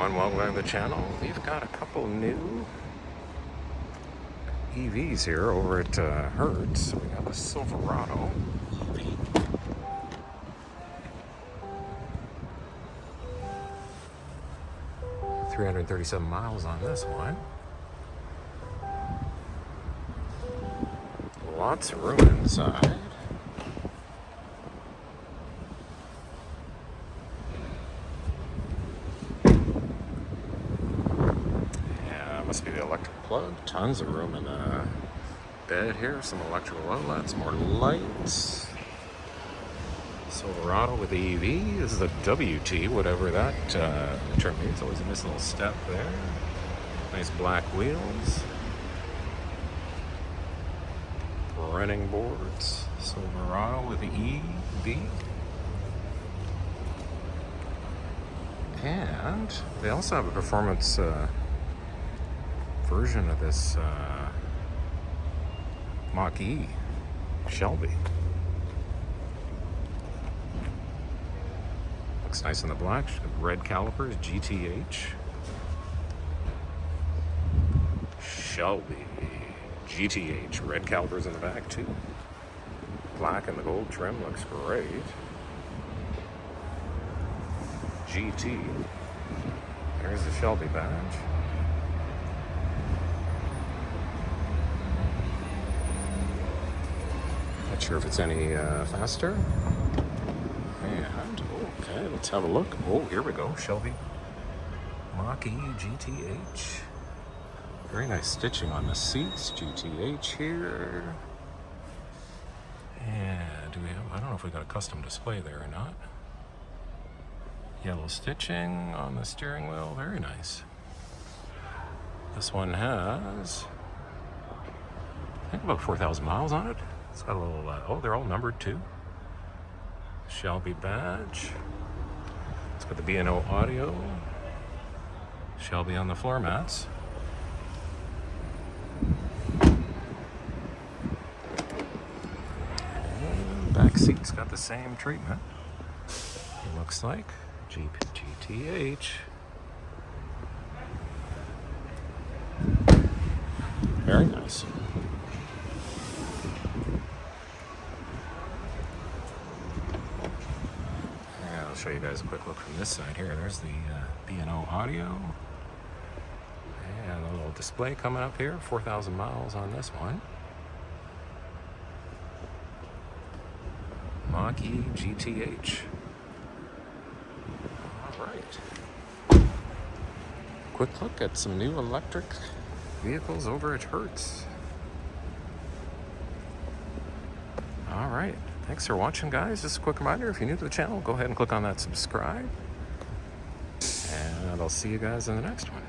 everyone, welcome back to the channel. We've got a couple new EVs here over at Hertz. We got the Silverado EV. $337 miles on this one. Lots of room inside. Must be the electric plug. Tons of room in the bed here. Some electrical outlets, more lights. Silverado with the EV. This is a WT, whatever that term means. Always a nice little step there. Nice black wheels. Running boards. Silverado with the EV. And they also have a performance version of this Mach-E Shelby. Looks nice in the black. Red calipers, GT-H. Shelby GT-H. Red calipers in the back too. Black and the gold trim looks great. GT. There's the Shelby badge. Not sure if it's any faster. And, okay, let's have a look. Oh, here we go. Shelby Mach-E GT-H. Very nice stitching on the seats. GT-H here. And do we have, I don't know if we got a custom display there or not. Yellow stitching on the steering wheel. Very nice. This one has, I think, about 4,000 miles on it. It's got a little, oh, they're all numbered too. Shelby badge. It's got the B&O audio. Shelby on the floor mats. And back seat's got the same treatment. It looks like GT-H. Very nice. I'll show you guys a quick look from this side here. There's the B&O audio. And a little display coming up here. 4,000 miles on this one. Mach-E GT-H. All right. Quick look at some new electric vehicles over at Hertz. All right. Thanks for watching, guys. Just a quick reminder, if you're new to the channel, go ahead and click on that subscribe. And I'll see you guys in the next one.